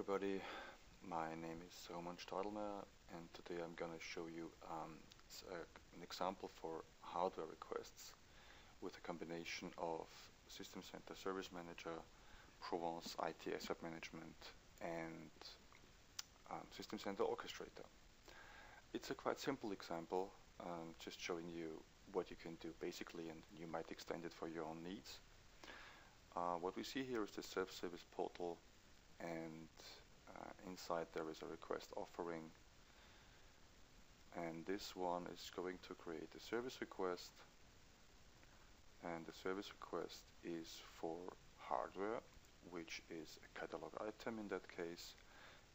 everybody, my name is Roman Stadelmeier and today I'm going to show you an example for hardware requests with a combination of System Center Service Manager, Provance IT Asset Management and System Center Orchestrator. It's a quite simple example, just showing you what you can do basically, and you might extend it for your own needs. What we see here is the self-service portal, and inside there is a request offering, and this one is going to create a service request, and the service request is for hardware, which is a catalog item in that case.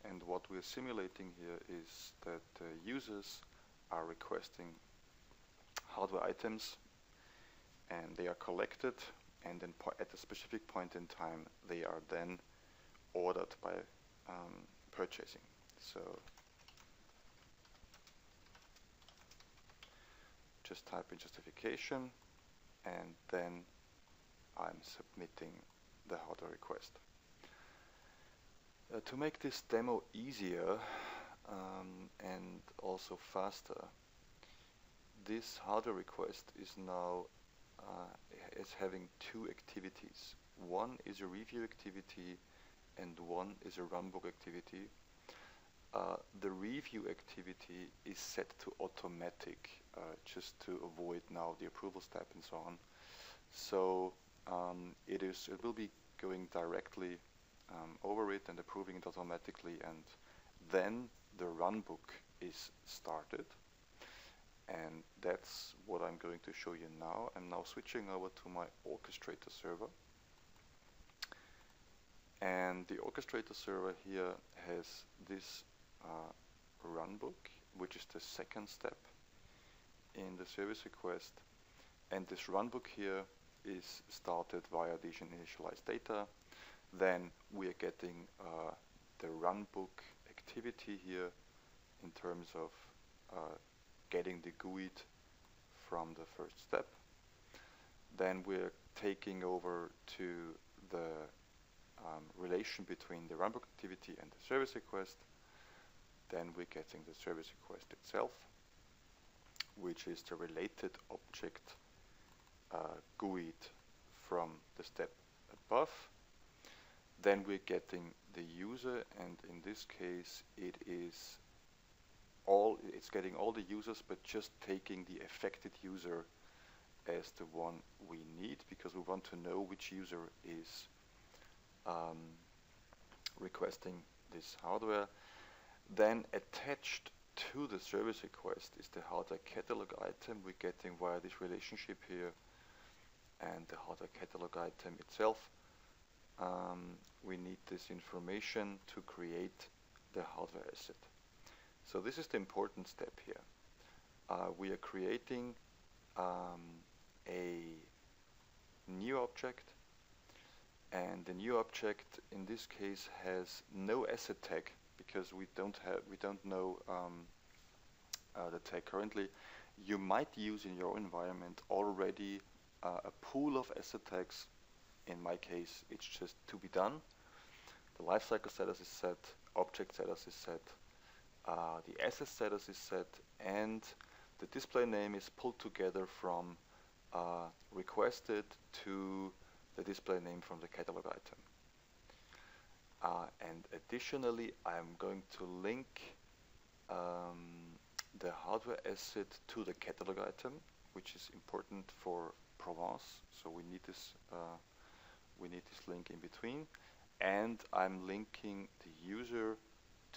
And what we're simulating here is that users are requesting hardware items, and they are collected, and then at a specific point in time they are then ordered by purchasing. So just type in justification and then I'm submitting the hardware request. To make this demo easier and also faster, this hardware request is now having two activities. One is a review activity and one is a runbook activity. The review activity is set to automatic, just to avoid now the approval step and so on. So it will be going directly over it and approving it automatically, and then the runbook is started, and that's what I'm going to show you now. I'm now switching over to my Orchestrator server, and the Orchestrator server here has this runbook, which is the second step in the service request, and this runbook here is started via the initialized data. Then we are getting the runbook activity here in terms of getting the GUID from the first step. Then we're taking over to the relation between the runbook activity and the service request. Then we're getting the service request itself, which is the related object GUID from the step above. Then we're getting the user, and in this case it's getting all the users, but just taking the affected user as the one we need, because we want to know which user is requesting this hardware. Then attached to the service request is the hardware catalog item we're getting via this relationship here, and the hardware catalog item itself. We need this information to create the hardware asset. So this is the important step here. We are creating a new object, and the new object in this case has no asset tag, because we don't know the tag currently. You might use in your environment already a pool of asset tags. In my case, it's just to be done. The lifecycle status is set, object status is set, the asset status is set, and the display name is pulled together from requested to the display name from the catalog item. And additionally, I'm going to link the hardware asset to the catalog item, which is important for Provance. So we need this link in between, and I'm linking the user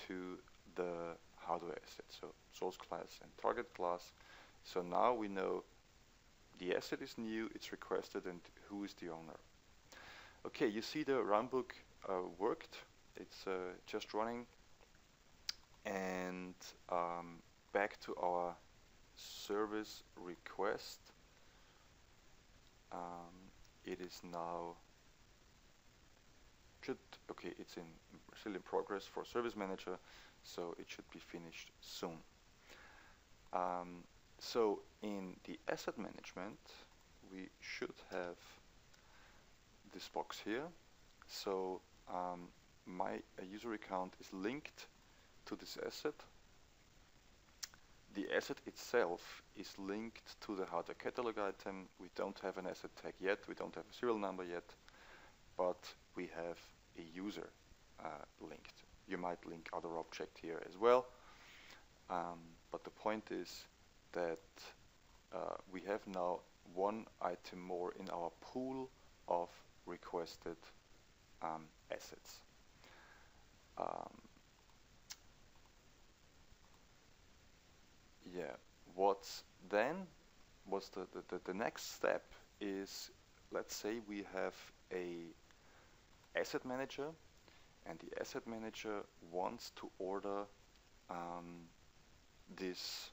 to the hardware asset, so source class and target class. So now we know the asset is new, it's requested, and who is the owner. Okay, you see the runbook worked. It's just running, and back to our service request. It is now it's still in progress for Service Manager, so it should be finished soon. So in the asset management, we should have this box here. So my user account is linked to this asset. The asset itself is linked to the hardware catalog item. We don't have an asset tag yet, we don't have a serial number yet, but we have a user linked. You might link other object here as well, but the point is that we have now one item more in our pool of requested assets. Yeah, what's the next step is, let's say we have a asset manager, and the asset manager wants to order these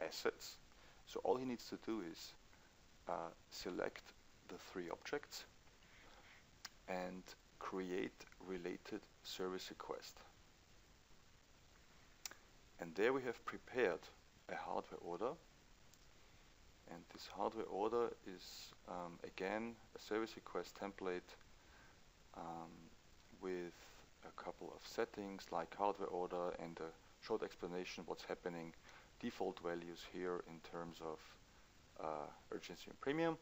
assets. So all he needs to do is select the three objects and create related service request. And there we have prepared a hardware order, and this hardware order is again a service request template with a couple of settings like hardware order and a short explanation what's happening, default values here in terms of urgency and premium.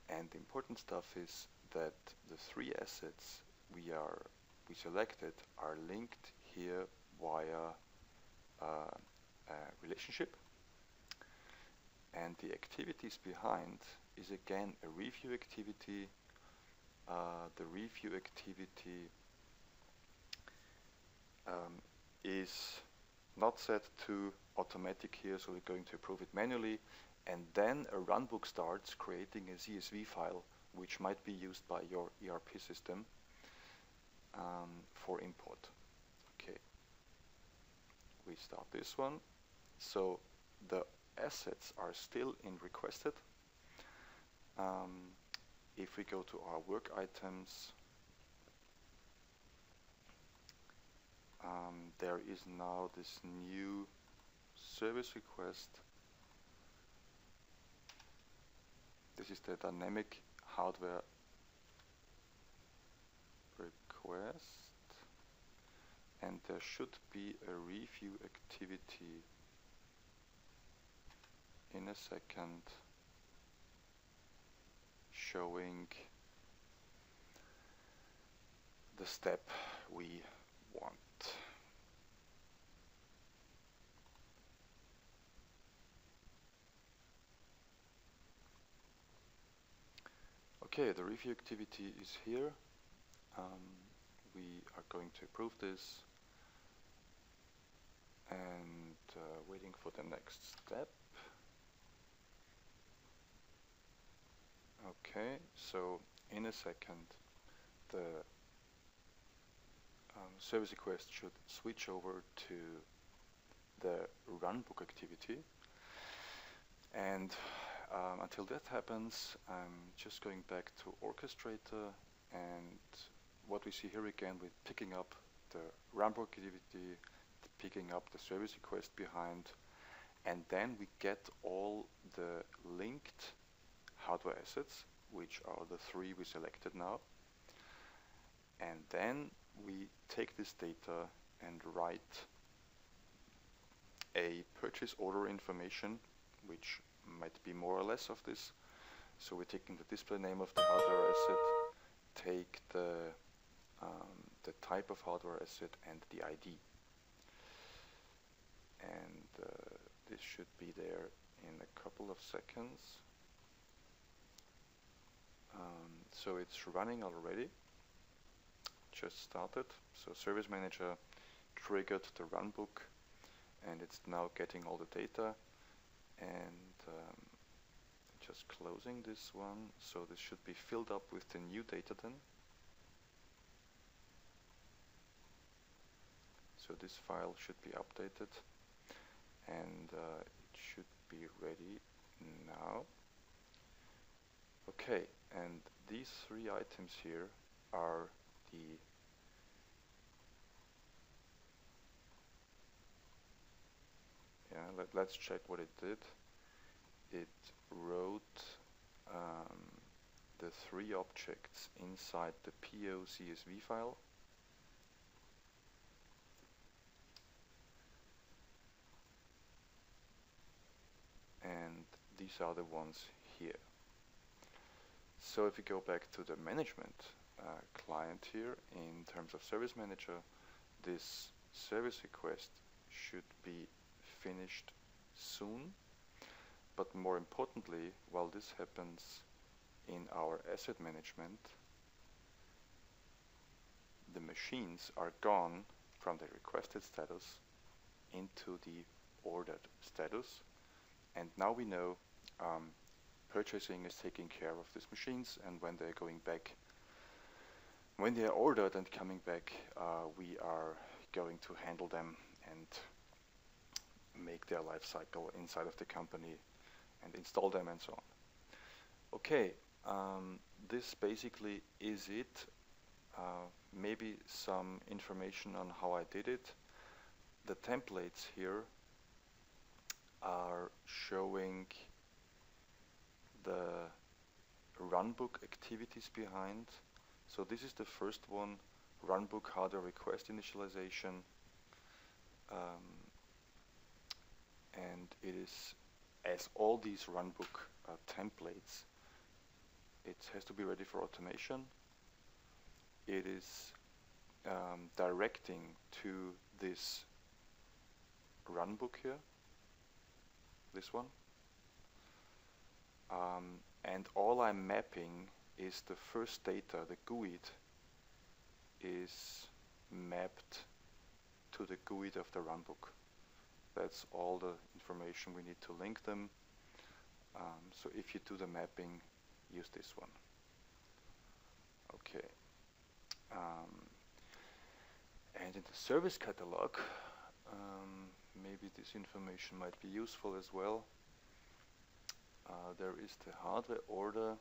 And the important stuff is that the three assets we selected are linked here via a relationship, and the activities behind is again a review activity. The review activity is not set to automatic here, so we're going to approve it manually, and then a runbook starts creating a CSV file which might be used by your ERP system for import. Okay, we start this one. So the assets are still in requested. If we go to our work items, there is now this new service request. This is the dynamic hardware request, and there should be a review activity in a second showing the step we want. Okay, the review activity is here. We are going to approve this and waiting for the next step. Okay, so in a second the service request should switch over to the runbook activity, and until that happens, I'm just going back to Orchestrator, and what we see here again with picking up the runbook activity, picking up the service request behind, and then we get all the linked hardware assets, which are the three we selected now, and then we take this data and write a purchase order information, which might be more or less of this. So we're taking the display name of the hardware asset, take the type of hardware asset and the ID, and this should be there in a couple of seconds. So it's running already, just started. So Service Manager triggered the runbook, and it's now getting all the data, and just closing this one. So this should be filled up with the new data then. So this file should be updated, and it should be ready now. Okay, and these three items here are the let's check what it did. It wrote the three objects inside the PO CSV file, and these are the ones here. So if we go back to the management client here, in terms of Service Manager, this service request should be finished soon. But more importantly, while this happens in our asset management, the machines are gone from the requested status into the ordered status. And now we know purchasing is taking care of these machines, and when they're going back, when they are ordered and coming back, we are going to handle them and make their life cycle inside of the company and install them and so on. Okay, this basically is it. Maybe some information on how I did it. The templates here are showing the runbook activities behind. So this is the first one, runbook hardware request initialization, and it is, as all these runbook templates, it has to be ready for automation. It is directing to this runbook here, this one, and all I'm mapping is the first data, the GUID is mapped to the GUID of the runbook. That's all the information we need to link them. So if you do the mapping, use this one. Okay. And in the service catalog, maybe this information might be useful as well. There is the hardware order.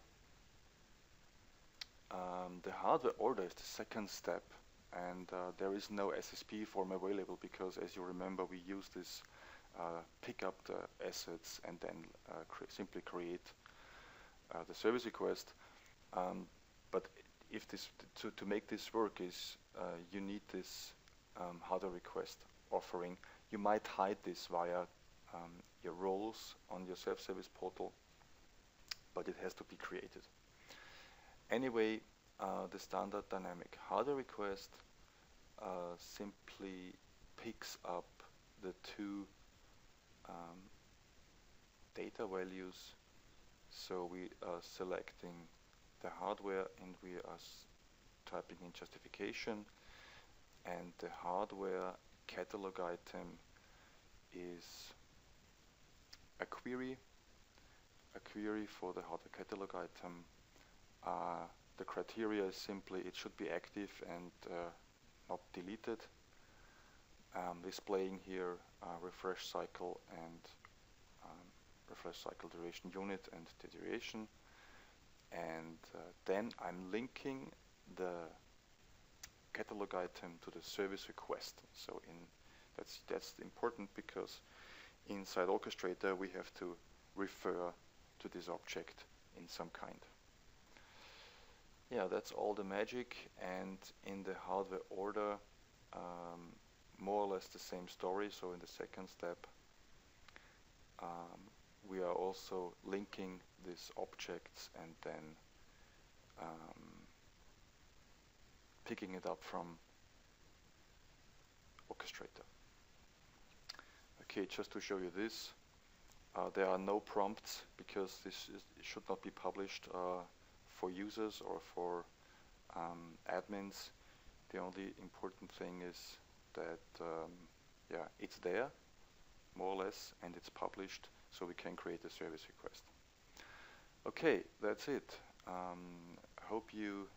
The hardware order is the second step, and there is no SSP form available because, as you remember, we use this pick up the assets and then simply create the service request. But if this to make this work is you need this hardware request offering. You might hide this via your roles on your self-service portal, but it has to be created. Anyway, the standard dynamic hardware request simply picks up the two data values. So we are selecting the hardware and we are typing in justification, and the hardware catalog item is a query for the hardware catalog item. The criteria is simply it should be active and not deleted. Displaying here refresh cycle and refresh cycle duration unit and the duration. And then I'm linking the catalog item to the service request. So that's important because inside Orchestrator we have to refer to this object in some kind. Yeah, that's all the magic. And in the hardware order, more or less the same story. So in the second step, we are also linking these objects and then picking it up from Orchestrator. Okay, just to show you this, there are no prompts because this should not be published for users or for admins. The only important thing is that yeah, it's there more or less and it's published, so we can create a service request. Okay, that's it. Hope you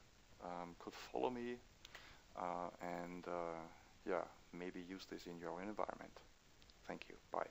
could follow me and yeah, maybe use this in your environment. Thank you. Bye.